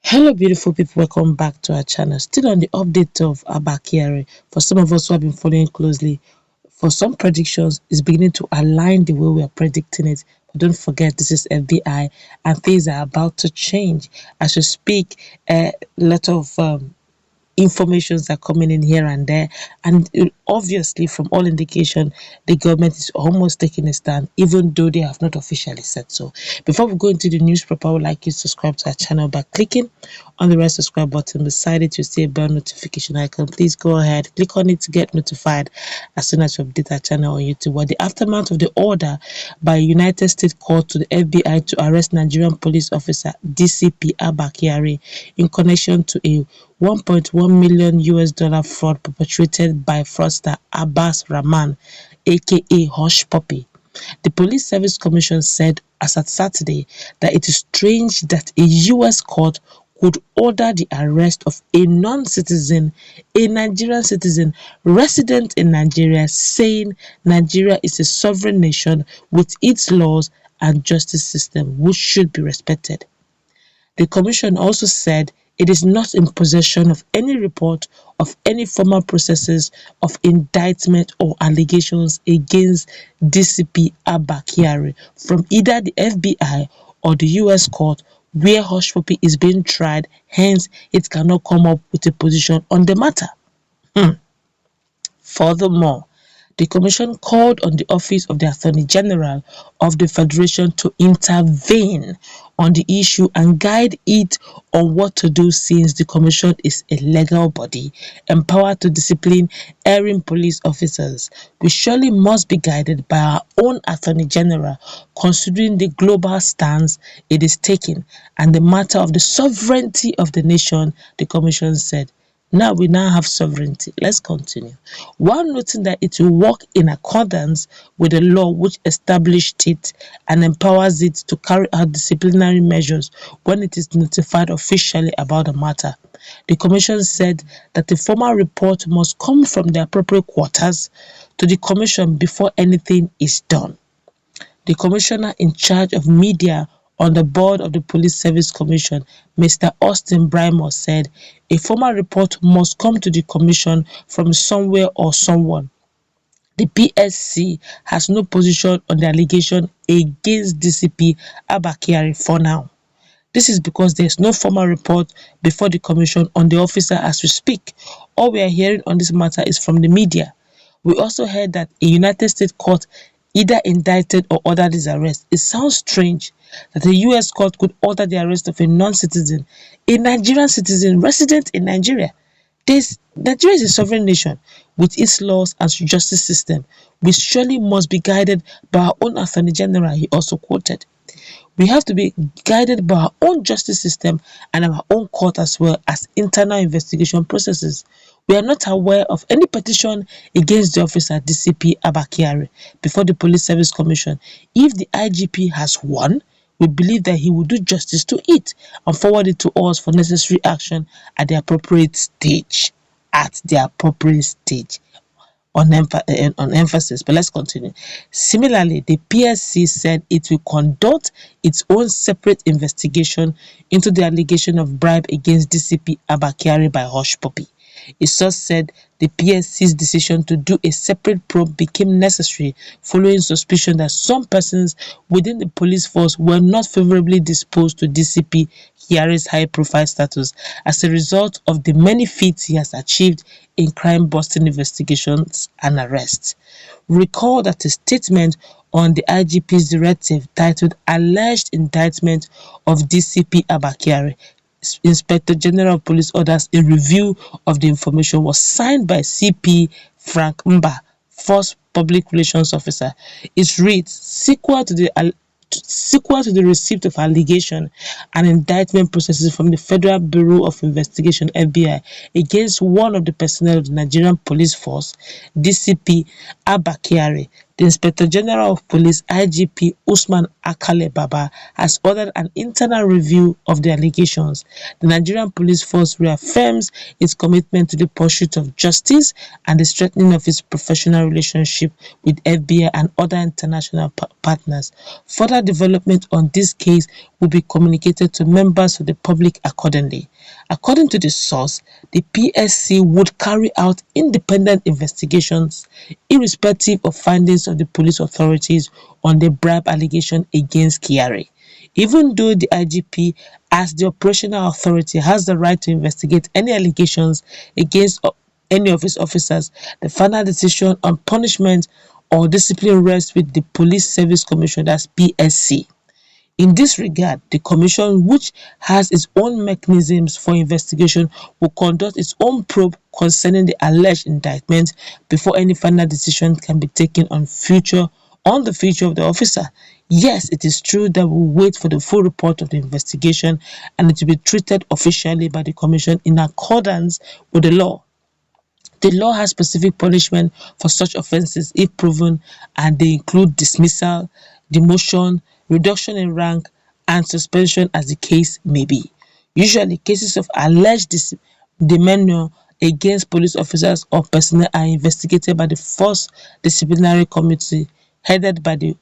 Hello beautiful people, welcome back to our channel. Still on the update of Abakyari. For some of us who have been following closely, for some predictions it's beginning to align the way we are predicting it. But don't forget, this is FBI and things are about to change. As we speak, a lot of informations are coming in here and there, and obviously from all indication the government is almost taking a stand, even though they have not officially said so. Before we go into the news proper, I would like you to subscribe to our channel by clicking on the red subscribe button. Beside it, you see a bell notification icon. Please go ahead, click on it to get notified as soon as we update our channel on YouTube. What the aftermath of the order by a United States court to the FBI to arrest Nigerian police officer DCP Abakyari in connection to a $1.1 million fraud perpetrated by fraudster Abbas Rahman, aka Hushpuppi. The Police Service Commission said as at Saturday that it is strange that a US court could order the arrest of a non-citizen, a Nigerian citizen resident in Nigeria, saying Nigeria is a sovereign nation with its laws and justice system which should be respected. The Commission also said it is not in possession of any report of any formal processes of indictment or allegations against DCP Abakyari from either the FBI or the US court where Hushpuppi is being tried, hence it cannot come up with a position on the matter. Furthermore, the Commission called on the Office of the Attorney General of the Federation to intervene on the issue and guide it on what to do, since the Commission is a legal body empowered to discipline erring police officers. We surely must be guided by our own Attorney General, considering the global stance it is taking and the matter of the sovereignty of the nation, the Commission said. Now we have sovereignty. Let's continue. While noting that it will work in accordance with the law which established it and empowers it to carry out disciplinary measures when it is notified officially about the matter. The Commission said that the formal report must come from the appropriate quarters to the Commission before anything is done. The Commissioner in charge of media on the board of the Police Service Commission, Mr. Austin Brymo, said a formal report must come to the Commission from somewhere or someone. The PSC has no position on the allegation against DCP Abakyari for now. This is because there is no formal report before the Commission on the officer as we speak. All we are hearing on this matter is from the media. We also heard that a United States court either indicted or ordered his arrest. It sounds strange that a US court could order the arrest of a non-citizen, a Nigerian citizen resident in Nigeria. Nigeria is a sovereign nation with its laws and justice system. We surely must be guided by our own Attorney General, he also quoted. We have to be guided by our own justice system and our own court as well as internal investigation processes. We are not aware of any petition against the officer DCP Abakyari before the Police Service Commission. If the IGP has one, we believe that he will do justice to it and forward it to us for necessary action at the appropriate stage. On emphasis, but let's continue. Similarly, the PSC said it will conduct its own separate investigation into the allegation of bribe against DCP Abakyari by Hushpuppi. A source said the PSC's decision to do a separate probe became necessary following suspicion that some persons within the police force were not favorably disposed to DCP Kyari's high-profile status as a result of the many feats he has achieved in crime-busting investigations and arrests. Recall that a statement on the IGP's directive titled Alleged Indictment of DCP Abakyari, Inspector General of Police orders a review of the information, was signed by CP Frank Mba, First Public Relations Officer. It reads, sequel to the receipt of allegation and indictment processes from the Federal Bureau of Investigation (FBI) against one of the personnel of the Nigerian police force, DCP Abakyari, The Inspector General of Police, IGP Usman Akale Baba, has ordered an internal review of the allegations. The Nigerian Police Force reaffirms its commitment to the pursuit of justice and the strengthening of its professional relationship with FBI and other international partners. Further development on this case will be communicated to members of the public accordingly. According to the source, the PSC would carry out independent investigations irrespective of findings of the police authorities on the bribe allegation against Kyari. Even though the IGP, as the operational authority, has the right to investigate any allegations against any of his officers, the final decision on punishment or discipline rests with the Police Service Commission, that's PSC. In this regard, the Commission, which has its own mechanisms for investigation, will conduct its own probe concerning the alleged indictment before any final decision can be taken on the future of the officer. Yes, it is true that we wait for the full report of the investigation and it will be treated officially by the Commission in accordance with the law. The law has specific punishment for such offences if proven, and they include dismissal, demotion, reduction in rank, and suspension as the case may be. Usually, cases of alleged demeanour against police officers or personnel are investigated by the First Disciplinary Committee headed by the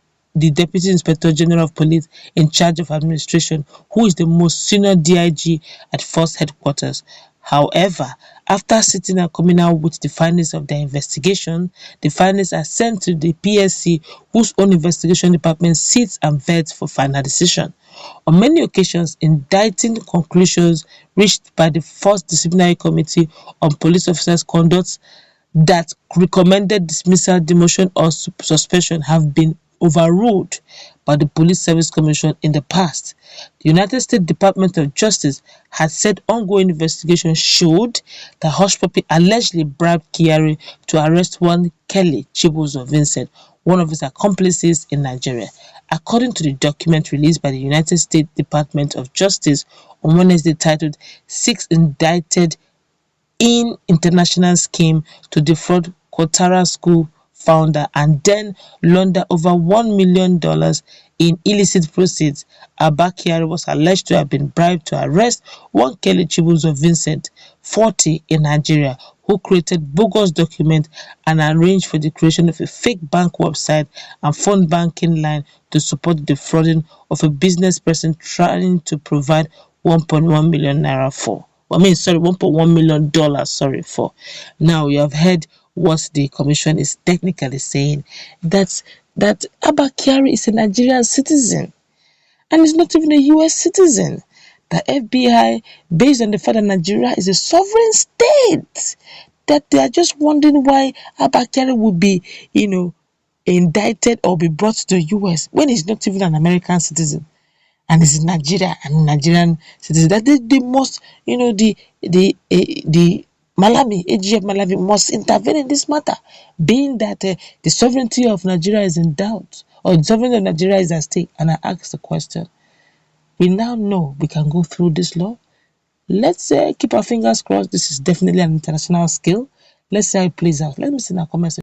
Deputy Inspector General of Police in charge of administration, who is the most senior DIG at Force Headquarters. However, after sitting and coming out with the findings of their investigation, the findings are sent to the PSC, whose own investigation department sits and vets for final decision. On many occasions, indicting conclusions reached by the First Disciplinary Committee on Police Officers' conduct that recommended dismissal, demotion, or suspension have been overruled by the Police Service Commission in the past. The United States Department of Justice had said ongoing investigation showed that Hushpuppi allegedly bribed Kyari to arrest one Kelly Chibuzo Vincent, one of his accomplices in Nigeria. According to the document released by the United States Department of Justice on Wednesday titled 6 Indicted in International Scheme to Defraud Kotara School Founder and then launder over $1 million in illicit proceeds, Abakyari was alleged to have been bribed to arrest one Kelly Chibuzo Vincent, 40, in Nigeria, who created bogus documents and arranged for the creation of a fake bank website and phone banking line to support the defrauding of a business person trying to provide 1.1 million naira for. $1.1 million for. Now you have heard what the commission is technically saying, that Abakyari is a Nigerian citizen and is not even a US citizen. The FBI, based on the fact that Nigeria is a sovereign state, that they are just wondering why Abakyari would be, indicted or be brought to the US when he's not even an American citizen. And it's in Nigeria and Nigerian citizens that they must, the Malami, AGF Malami must intervene in this matter, being that the sovereignty of Nigeria is in doubt, or the sovereignty of Nigeria is at stake. And I ask the question, we now know we can go through this law. Let's keep our fingers crossed. This is definitely an international scale. Let's see how it plays out. Let me see in our comments.